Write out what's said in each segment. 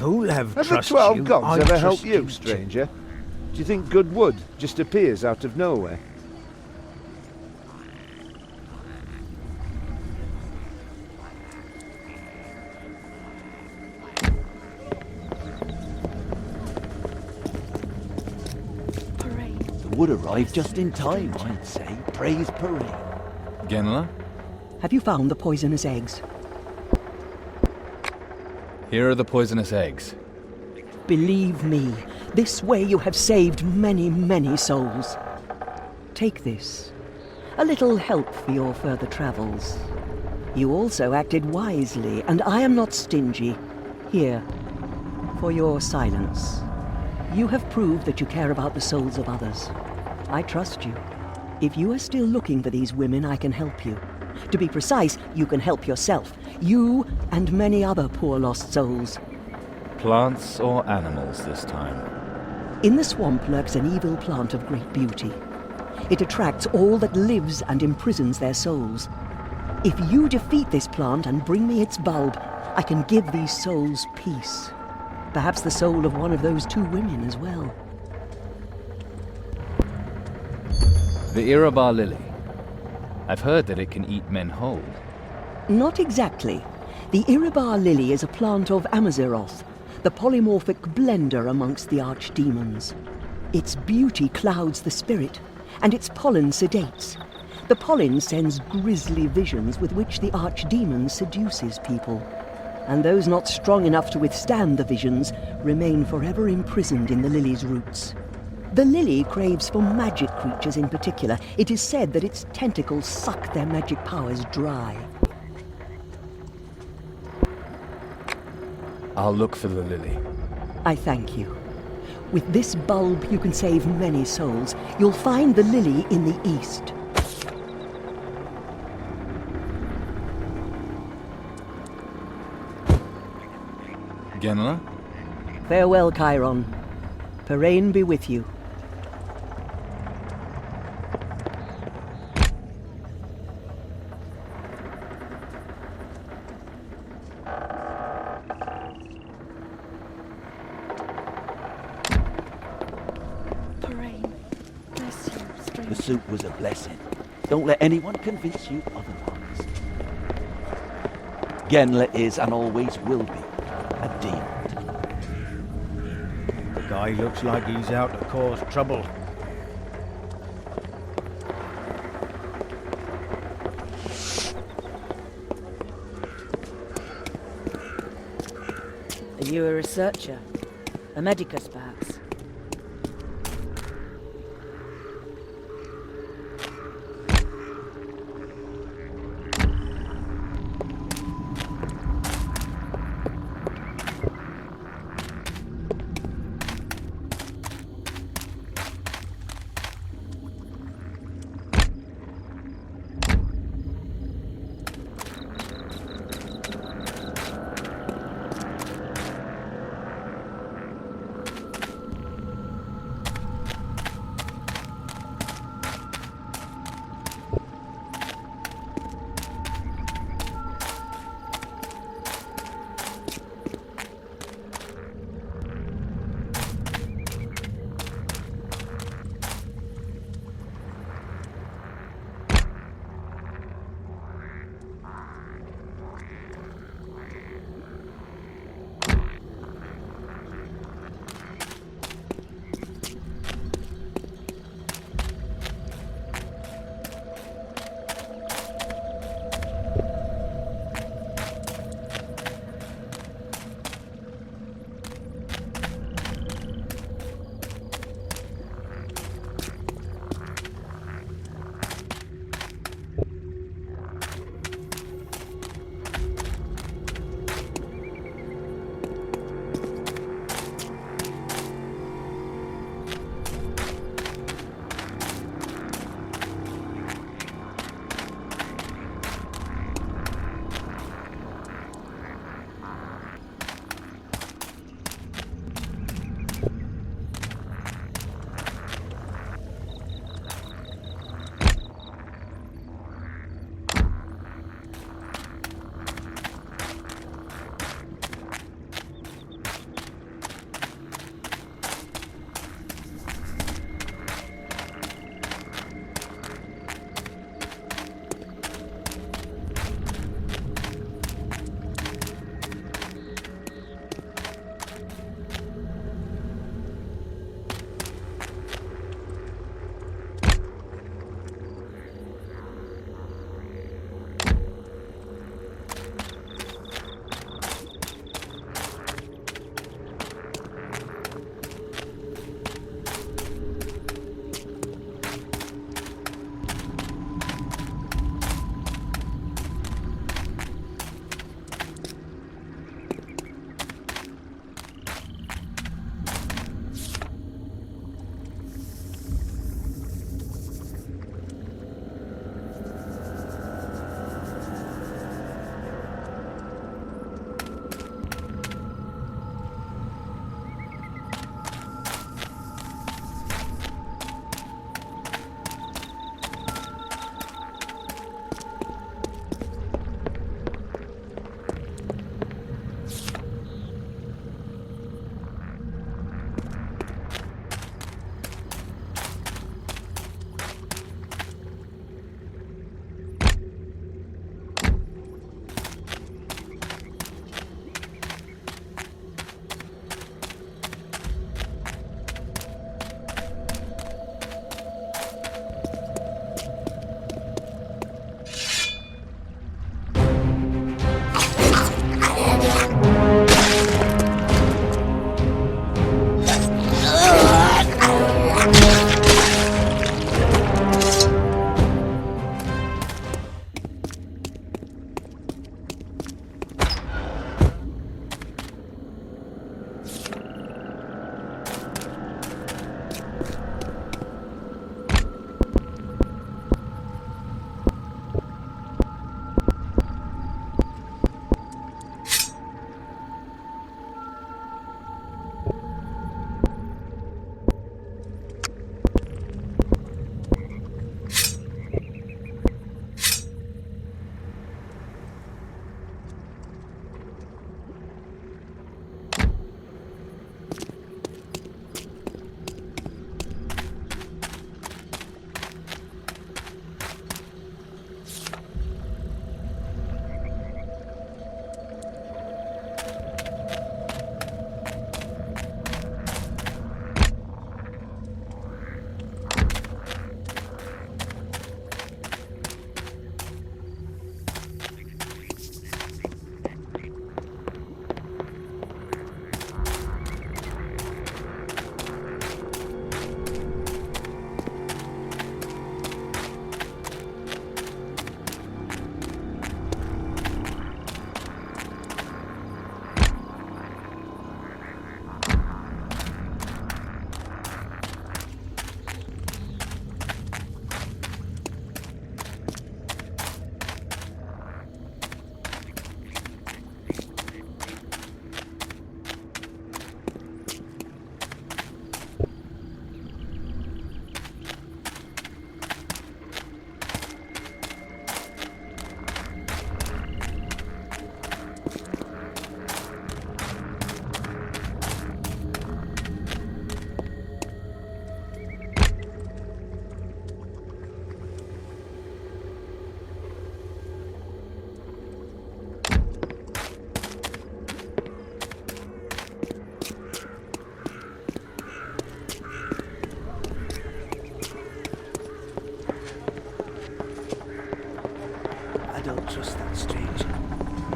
fool have Have the trust 12 you. gods I ever trust helped you, too. stranger? Do you think good wood just appears out of nowhere? The wood arrived just in time, I'd say. Praise parade. Genla, Have you found the poisonous eggs? here are the poisonous eggs. Believe me, this way you have saved many, many souls. Take this. A little help for your further travels. You also acted wisely, and I am not stingy. Here, for your silence. You have proved that you care about the souls of others. I trust you. If you are still looking for these women, I can help you. To be precise, you can help yourself. You and many other poor lost souls. Plants or animals this time? In the swamp lurks an evil plant of great beauty. It attracts all that lives and imprisons their souls. If you defeat this plant and bring me its bulb, I can give these souls peace. Perhaps the soul of one of those two women as well. The Irabar lily. I've heard that it can eat men whole. Not exactly. The Irabar lily is a plant of Amaziroth, the polymorphic blender amongst the archdemons. Its beauty clouds the spirit, and its pollen sedates. The pollen sends grisly visions with which the archdemon seduces people. And those not strong enough to withstand the visions remain forever imprisoned in the lily's roots. The lily craves for magic creatures in particular. It is said that its tentacles suck their magic powers dry. I'll look for the lily. I thank you. With this bulb you can save many souls. You'll find the lily in the east. Genla? Farewell, Chiron. Parain be with you. Parain, bless you, stranger. The soup was a blessing. Don't let anyone convince you otherwise. Genla is and always will be a demon. The guy looks like he's out to cause trouble. Are you a researcher? A medicus, perhaps?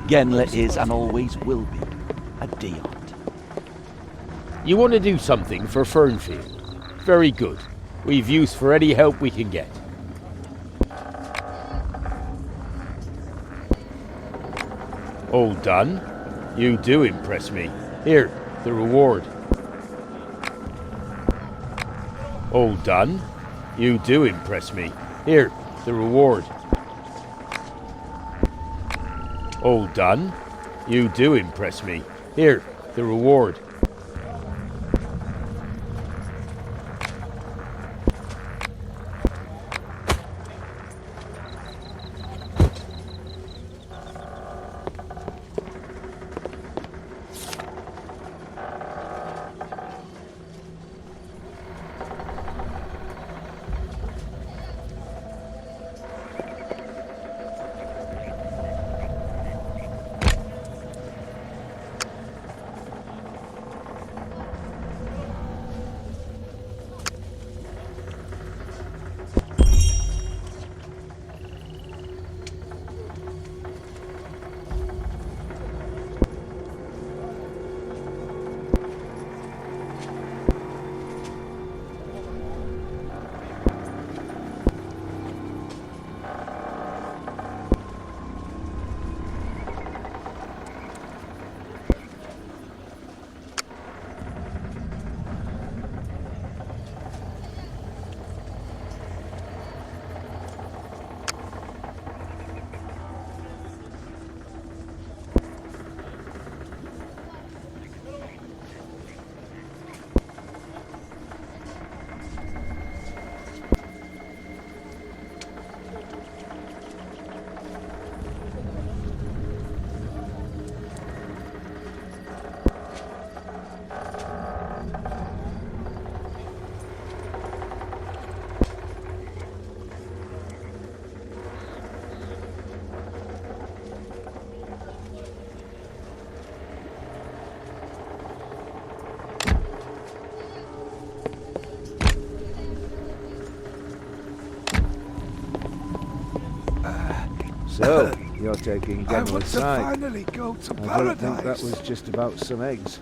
Genla is and always will be a Diont. You want to do something for Fernfield? Very good. We've use for any help we can get. All done? You do impress me. Here, the reward. All done? You do impress me. Here, the reward. All done? You do impress me. Here, the reward. So, you're taking I want Genla's to side. finally go to I don't think that paradise. was just about some eggs.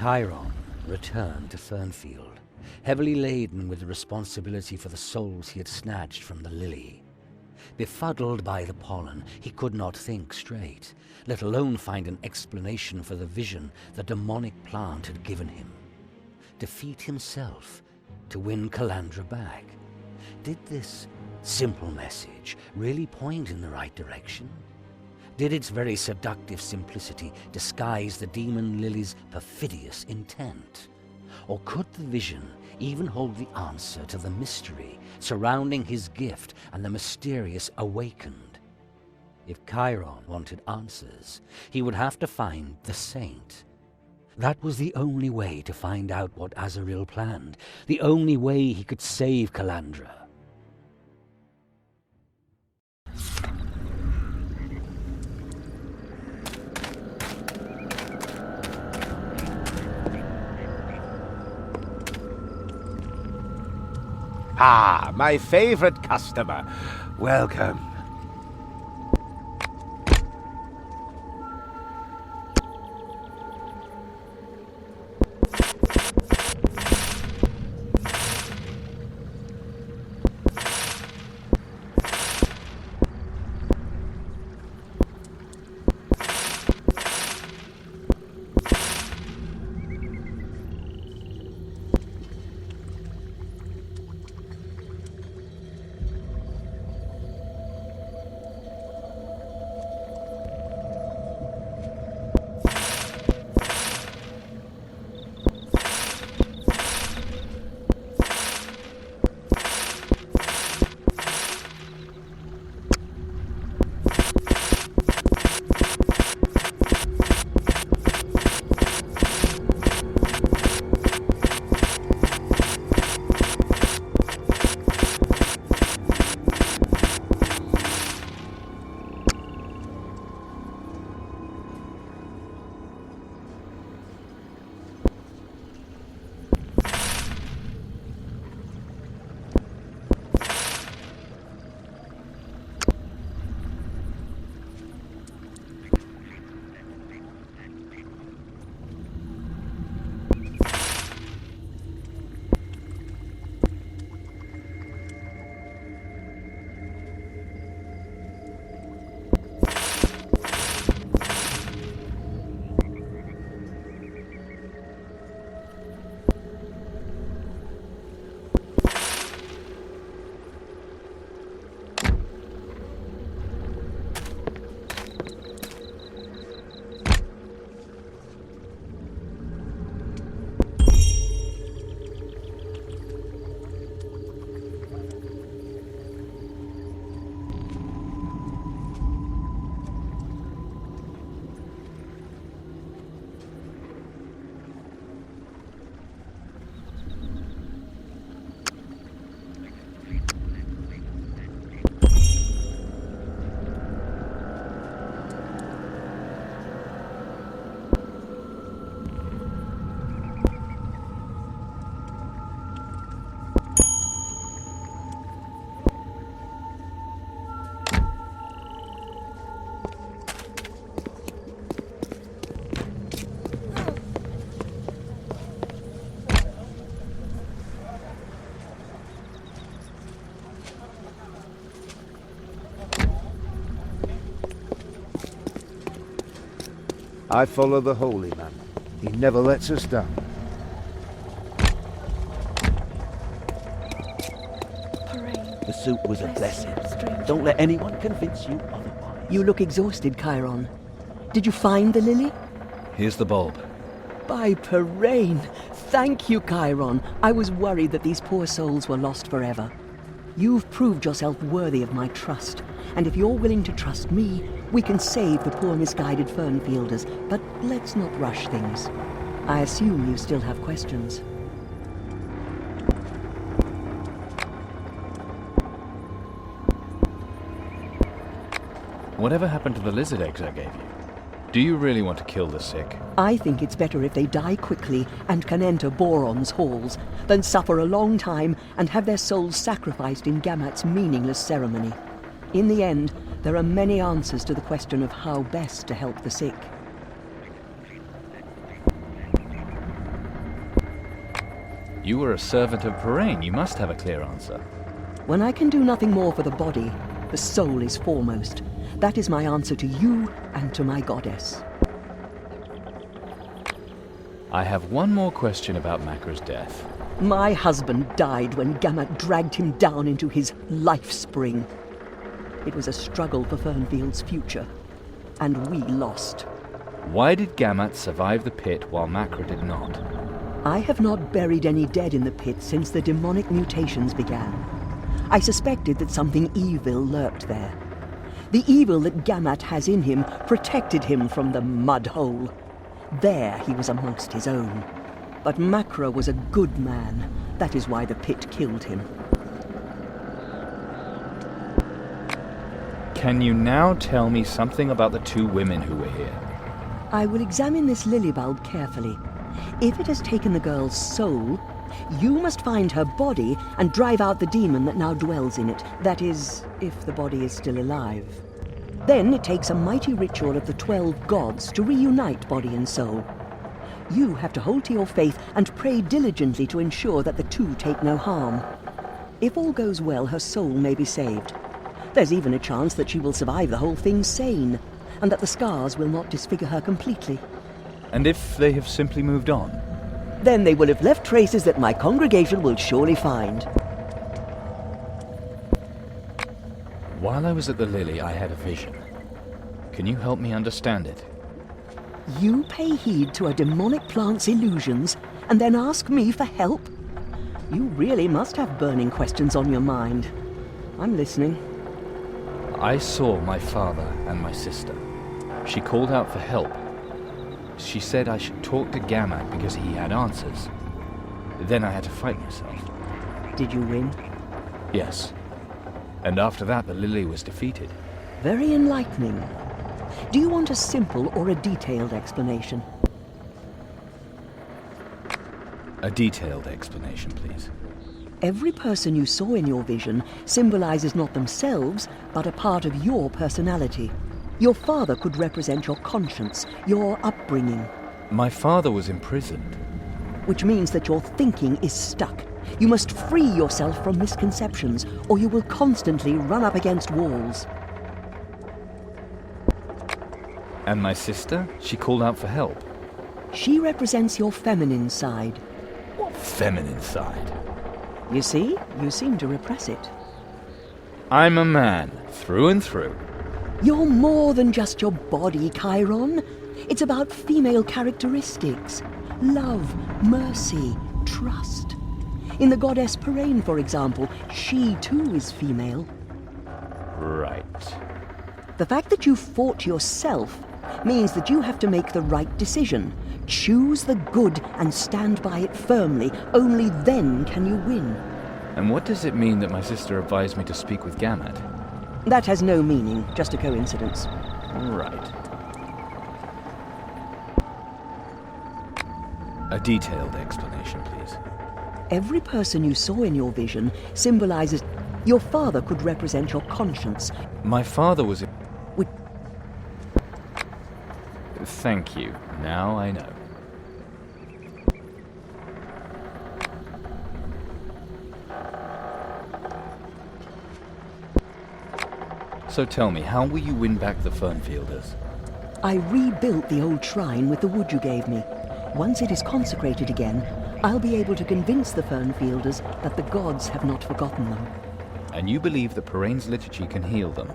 Chiron returned to Fernfield, heavily laden with the responsibility for the souls he had snatched from the lily. Befuddled by the pollen, he could not think straight, let alone find an explanation for the vision the demonic plant had given him. Defeat himself to win Calandra back. Did this simple message really point in the right direction? Did its very seductive simplicity disguise the demon lily's perfidious intent? Or could the vision even hold the answer to the mystery surrounding his gift and the mysterious awakened? If Chiron wanted answers, he would have to find the saint. That was the only way to find out what Azrael planned, the only way he could save Calandra. Ah, my favorite customer. Welcome. I follow the holy man. He never lets us down. Parade. The suit was a Bless blessing. you, stranger. Don't let anyone convince you otherwise. You look exhausted, Chiron. Did you find the lily? Here's the bulb. By Parain! Thank you, Chiron. I was worried that these poor souls were lost forever. You've proved yourself worthy of my trust, and if you're willing to trust me, we can save the poor misguided Fernfielders, but let's not rush things. I assume you still have questions. Whatever happened to the lizard eggs I gave you? Do you really want to kill the sick? I think it's better if they die quickly and can enter Boron's halls than suffer a long time and have their souls sacrificed in Gammat's meaningless ceremony. In the end, there are many answers to the question of how best to help the sick. You were a servant of Parain. You must have a clear answer. When I can do nothing more for the body, the soul is foremost. That is my answer to you and to my goddess. I have one more question about Macra's death. My husband died when Gammat dragged him down into his life spring. It was a struggle for Fernfield's future, and we lost. Why did Gammat survive the pit while Macra did not? I have not buried any dead in the pit since the demonic mutations began. I suspected that something evil lurked there. The evil that Gammat has in him protected him from the mud hole. There he was amongst his own. But Macra was a good man. That is why the pit killed him. Can you now tell me something about the two women who were here? I will examine this lily bulb carefully. If it has taken the girl's soul, you must find her body and drive out the demon that now dwells in it. That is, if the body is still alive. Then it takes a mighty ritual of the 12 gods to reunite body and soul. You have to hold to your faith and pray diligently to ensure that the two take no harm. If all goes well, her soul may be saved. There's even a chance that she will survive the whole thing sane, and that the scars will not disfigure her completely. And if they have simply moved on? Then they will have left traces that my congregation will surely find. While I was at the Lily, I had a vision. Can you help me understand it? You pay heed to a demonic plant's illusions and then ask me for help? You really must have burning questions on your mind. I'm listening. I saw my father and my sister. She called out for help. She said I should talk to Gammat because he had answers. Then I had to fight myself. Did you win? Yes. And after that, the Lily was defeated. Very enlightening. Do you want a simple or a detailed explanation? A detailed explanation, please. Every person you saw in your vision symbolizes not themselves, but a part of your personality. Your father could represent your conscience, your upbringing. My father was imprisoned. Which means that your thinking is stuck. You must free yourself from misconceptions, or you will constantly run up against walls. And my sister? She called out for help. She represents your feminine side. What feminine side? You see, you seem to repress it. I'm a man, through and through. You're more than just your body, Chiron. It's about female characteristics. Love, mercy, trust. In the goddess Parain, for example, she too is female. Right. The fact that you fought yourself means that you have to make the right decision. Choose the good and stand by it firmly. Only then can you win. And what does it mean that my sister advised me to speak with Gammat? That has no meaning, just a coincidence. Right. A detailed explanation, please. Every person you saw in your vision symbolizes... Your father could represent your conscience. My father was... Which... Thank you. Now I know. So tell me, how will you win back the Fernfielders? I rebuilt the old shrine with the wood you gave me. Once it is consecrated again, I'll be able to convince the Fernfielders that the gods have not forgotten them. And you believe that Parain's liturgy can heal them.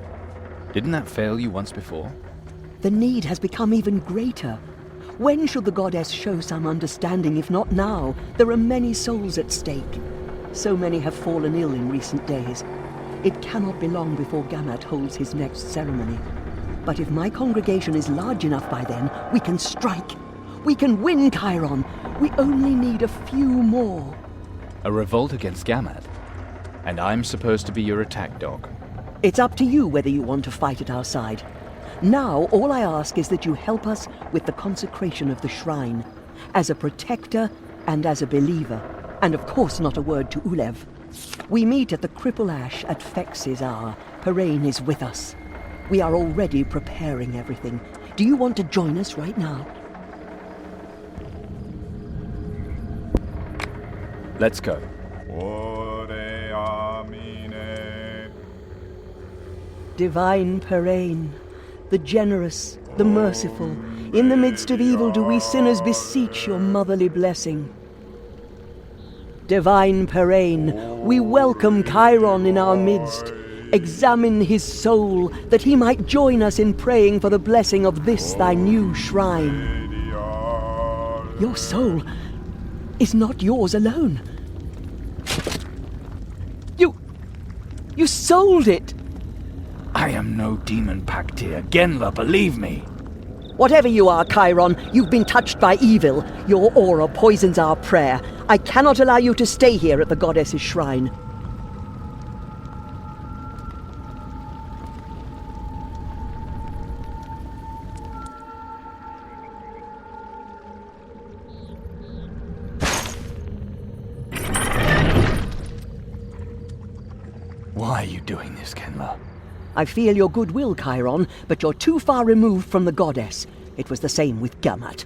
Didn't that fail you once before? The need has become even greater. When should the goddess show some understanding, if not now? There are many souls at stake. So many have fallen ill in recent days. It cannot be long before Gamat holds his next ceremony. But if my congregation is large enough by then, we can strike. We can win Chiron. We only need a few more. A revolt against Gamat? And I'm supposed to be your attack dog? It's up to you whether you want to fight at our side. Now, all I ask is that you help us with the consecration of the shrine, as a protector and as a believer, and of course not a word to Ulev. We meet at the Cripple Ash at Fex's hour. Parain is with us. We are already preparing everything. Do you want to join us right now? Let's go. Divine Parain, the generous, the merciful, in the midst of evil do we sinners beseech your motherly blessing. Divine Parain, we welcome Chiron in our midst. Examine his soul, that he might join us in praying for the blessing of this thy new shrine. Your soul is not yours alone. You sold it! I am no demon Paktir. Genla, believe me. Whatever you are, Chiron, you've been touched by evil. Your aura poisons our prayer. I cannot allow you to stay here at the goddess's shrine. Why are you doing this, Kenla? I feel your goodwill, Chiron, but you're too far removed from the goddess. It was the same with Gamat.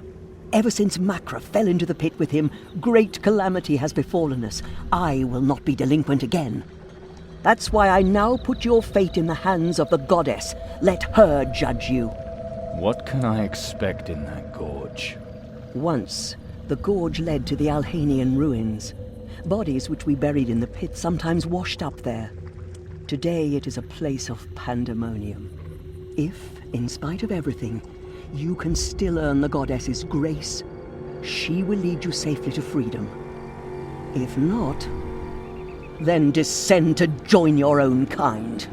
Ever since Makra fell into the pit with him, great calamity has befallen us. I will not be delinquent again. That's why I now put your fate in the hands of the goddess. Let her judge you. What can I expect in that gorge? Once, the gorge led to the Alhanian ruins. Bodies which we buried in the pit sometimes washed up there. Today it is a place of pandemonium. If, in spite of everything, you can still earn the goddess's grace, she will lead you safely to freedom. If not, then descend to join your own kind.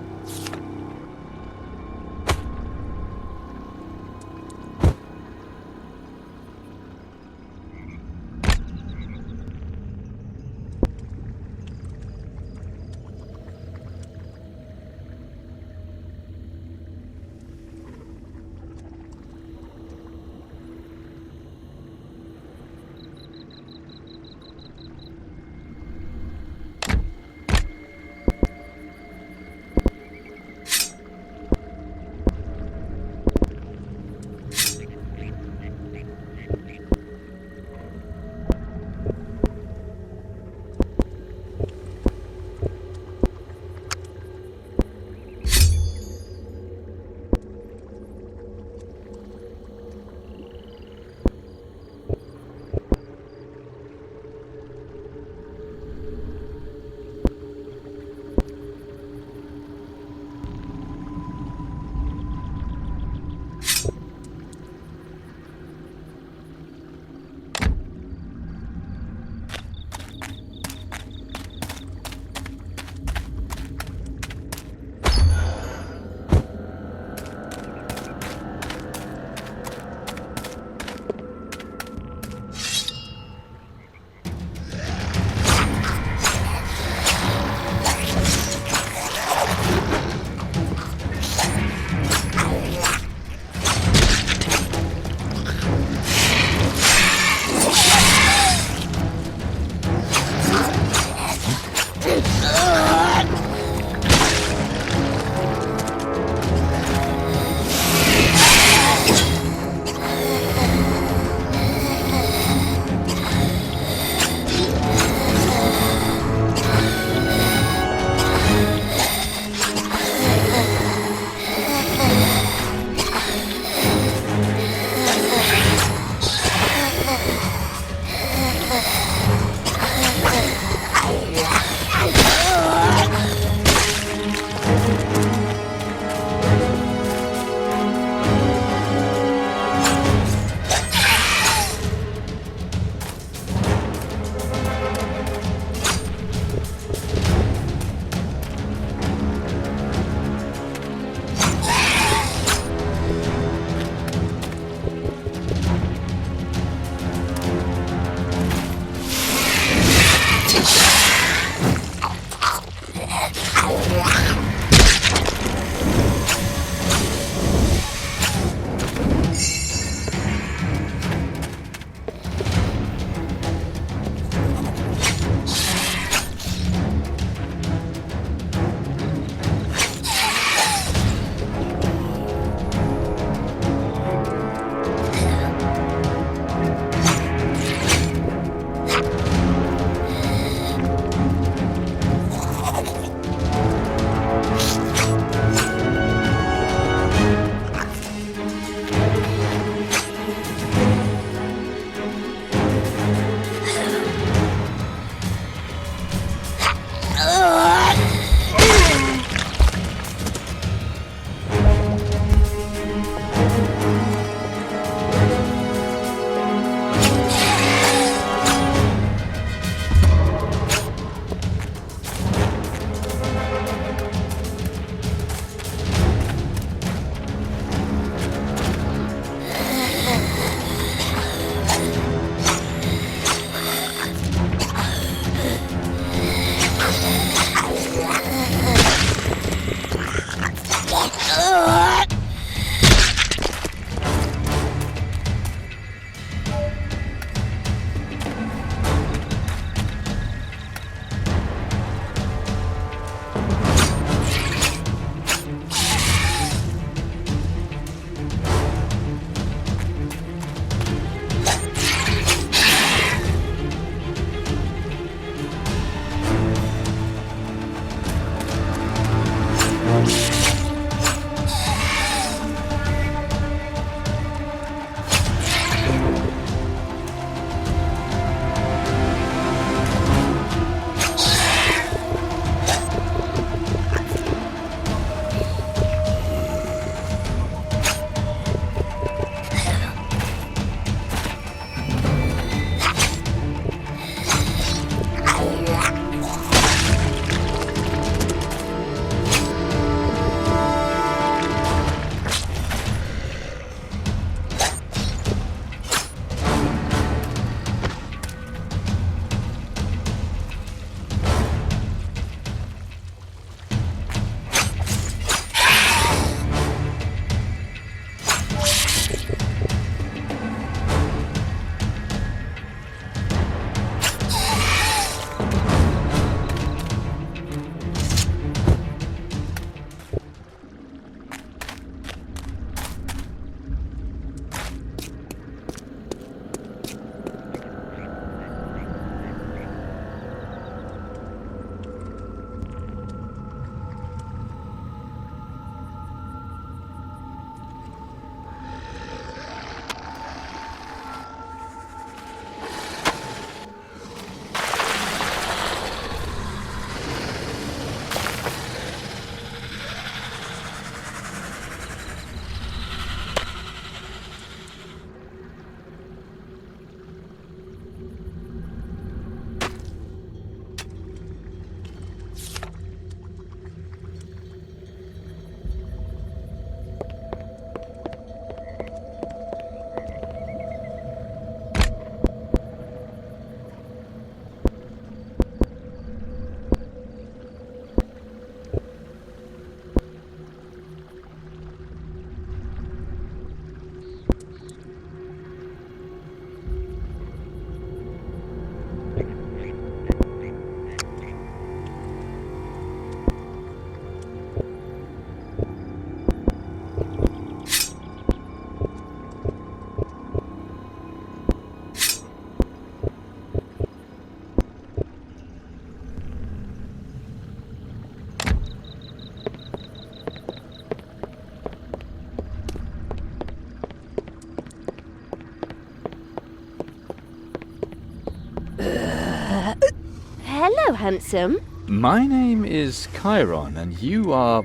Hello, handsome. My name is Chiron, and you are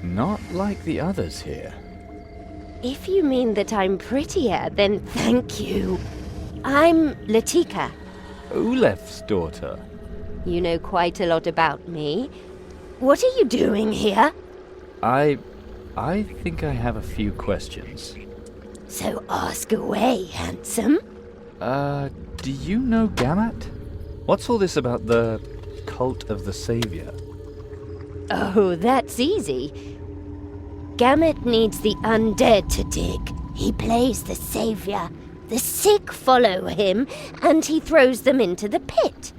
not like the others here. If you mean that I'm prettier, then thank you. I'm Latika. Ulef's daughter. You know quite a lot about me. What are you doing here? I think I have a few questions. So ask away, handsome. Do you know Gamat? What's all this about the cult of the Savior? Oh, that's easy. Gamet needs the undead to dig. He plays the savior. The sick follow him, and he throws them into the pit.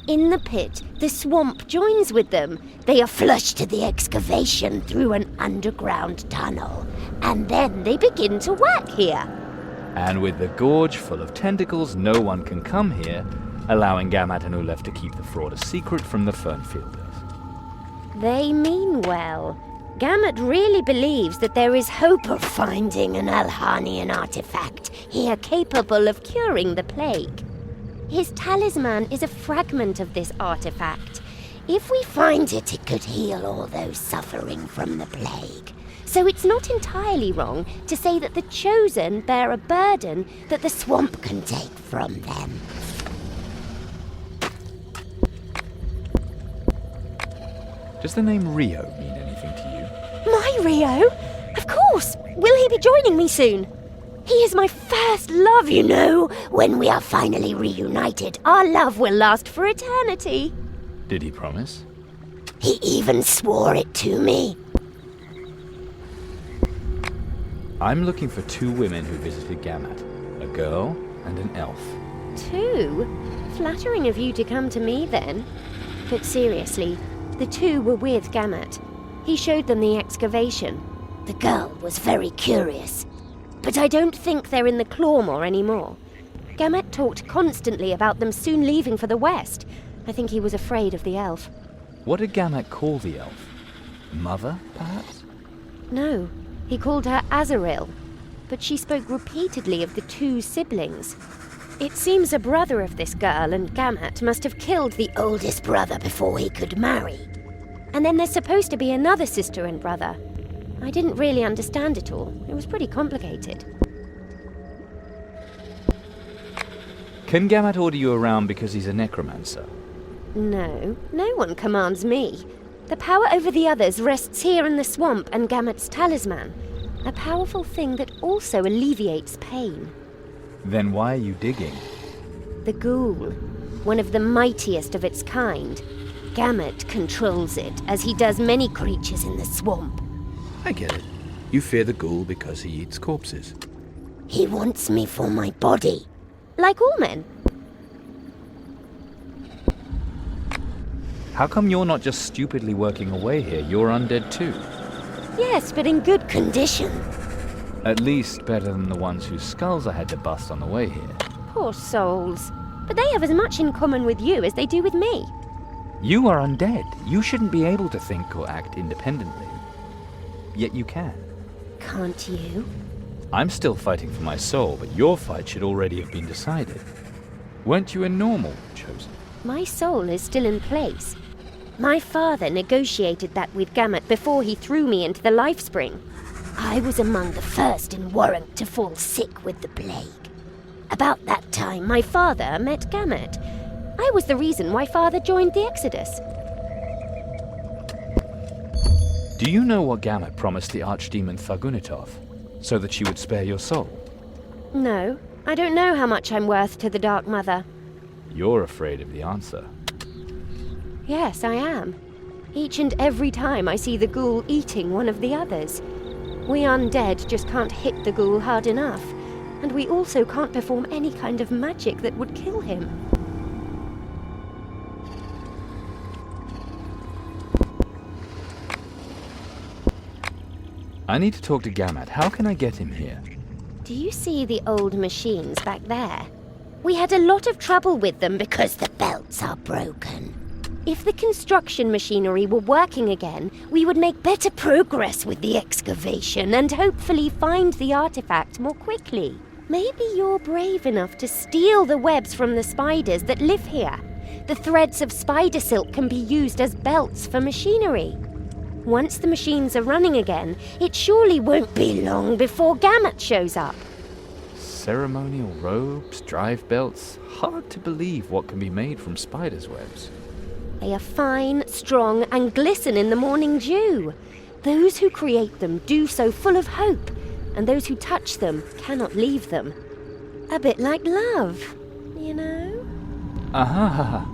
In the pit, the swamp joins with them. They are flushed to the excavation through an underground tunnel, and then they begin to work here. And with the gorge full of tentacles, no one can come here, allowing Gamat and Ulef to keep the fraud a secret from the Fernfielders. They mean well. Gamet really believes that there is hope of finding an Alhanian artifact here capable of curing the plague. His talisman is a fragment of this artifact. If we find it, it could heal all those suffering from the plague. So it's not entirely wrong to say that the Chosen bear a burden that the swamp can take from them. Does the name Rio mean anything to you? My Rio? Of course! Will he be joining me soon? He is my first love, you know. When we are finally reunited, our love will last for eternity. Did he promise? He even swore it to me. I'm looking for two women who visited Gamat. A girl and an elf. Two? Flattering of you to come to me, then. But seriously, the two were with Gamat. He showed them the excavation. The girl was very curious. But I don't think they're in the Clawmore anymore. Gamet talked constantly about them soon leaving for the west. I think he was afraid of the elf. What did Gamat call the elf? Mother, perhaps? No, he called her Azaril. But she spoke repeatedly of the two siblings. It seems a brother of this girl and Gamat must have killed the oldest brother before he could marry. And then there's supposed to be another sister and brother. I didn't really understand it all. It was pretty complicated. Can Gamat order you around because he's a necromancer? No, no one commands me. The power over the others rests here in the swamp and Gamat's talisman. A powerful thing that also alleviates pain. Then why are you digging? The ghoul, one of the mightiest of its kind. Gamet controls it, as he does many creatures in the swamp. I get it. You fear the ghoul because he eats corpses. He wants me for my body. Like all men. How come you're not just stupidly working away here? You're undead too. Yes, but in good condition. At least better than the ones whose skulls I had to bust on the way here. Poor souls. But they have as much in common with you as they do with me. You are undead. You shouldn't be able to think or act independently. Yet you can. Can't you? I'm still fighting for my soul, but your fight should already have been decided. Weren't you a normal Chosen? My soul is still in place. My father negotiated that with Gamet before he threw me into the Lifespring. I was among the first in Warrant to fall sick with the plague. About that time, my father met Gamet. I was the reason why father joined the Exodus. Do you know what Gamet promised the archdemon Thargunitov, so that she would spare your soul? No, I don't know how much I'm worth to the Dark Mother. You're afraid of the answer. Yes, I am. Each and every time I see the ghoul eating one of the others. We undead just can't hit the ghoul hard enough, and we also can't perform any kind of magic that would kill him. I need to talk to Gamet. How can I get him here? Do you see the old machines back there? We had a lot of trouble with them because the belts are broken. If the construction machinery were working again, we would make better progress with the excavation and hopefully find the artifact more quickly. Maybe you're brave enough to steal the webs from the spiders that live here. The threads of spider silk can be used as belts for machinery. Once the machines are running again, it surely won't be long before Gamut shows up. Ceremonial robes, drive belts. Hard to believe what can be made from spiders' webs. They are fine, strong, and glisten in the morning dew. Those who create them do so full of hope, and those who touch them cannot leave them. A bit like love, you know? Aha!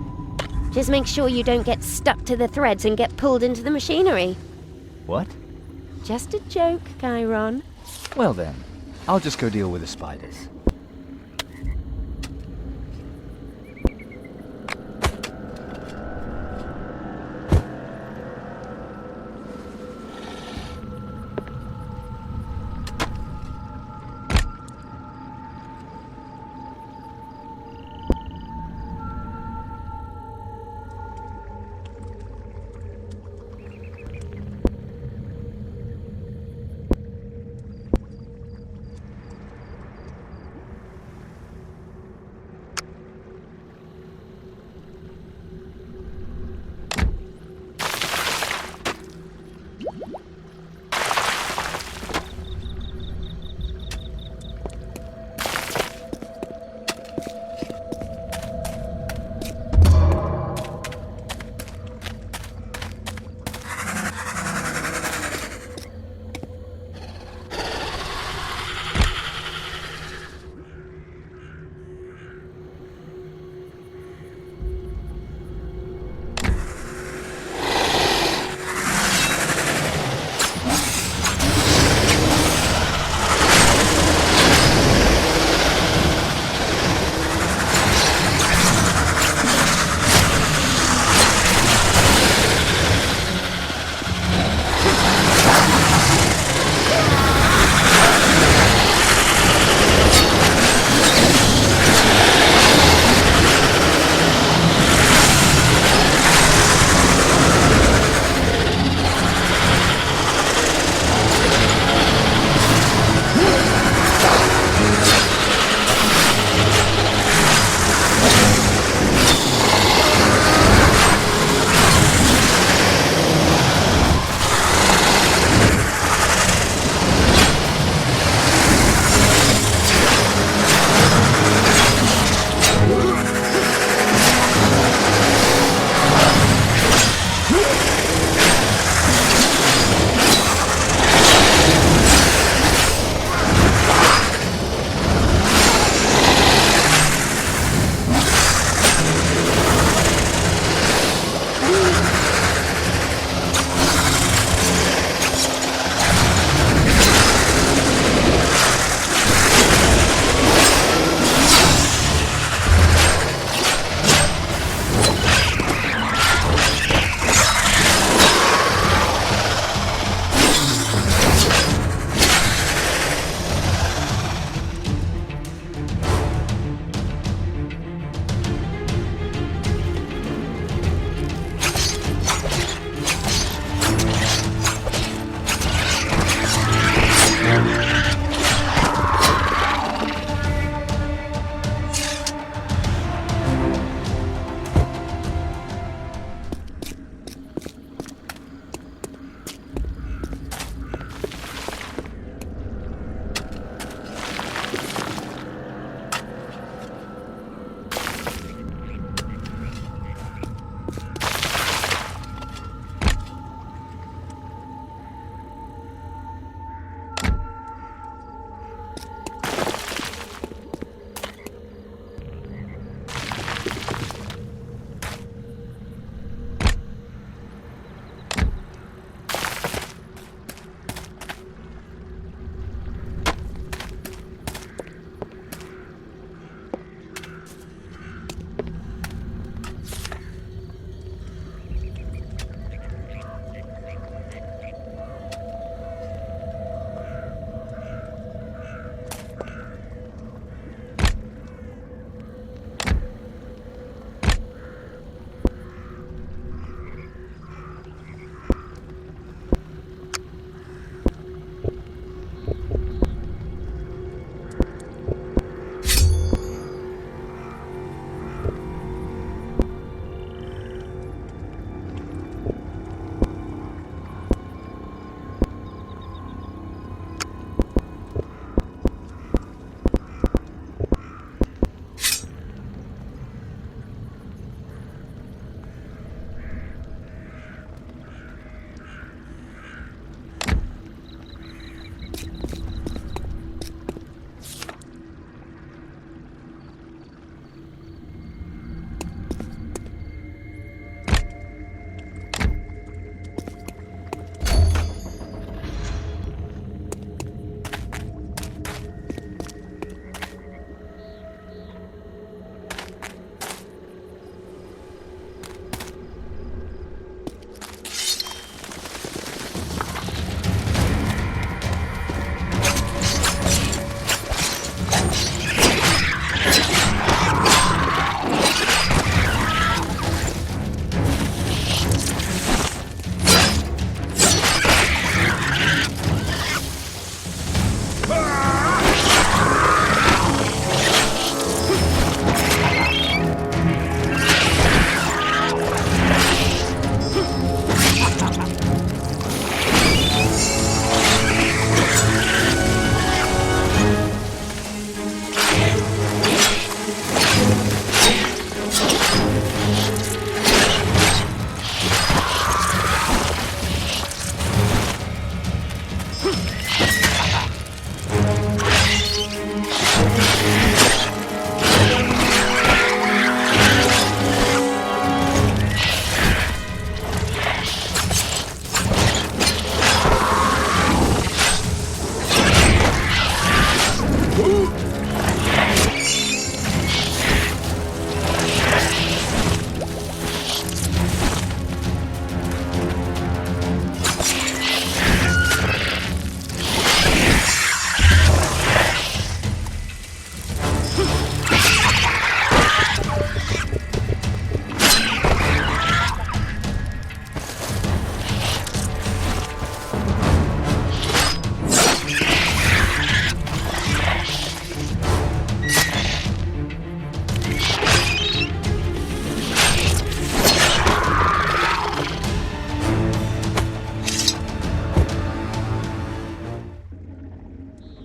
Just make sure you don't get stuck to the threads and get pulled into the machinery. What? Just a joke, Chiron. Well then, I'll just go deal with the spiders.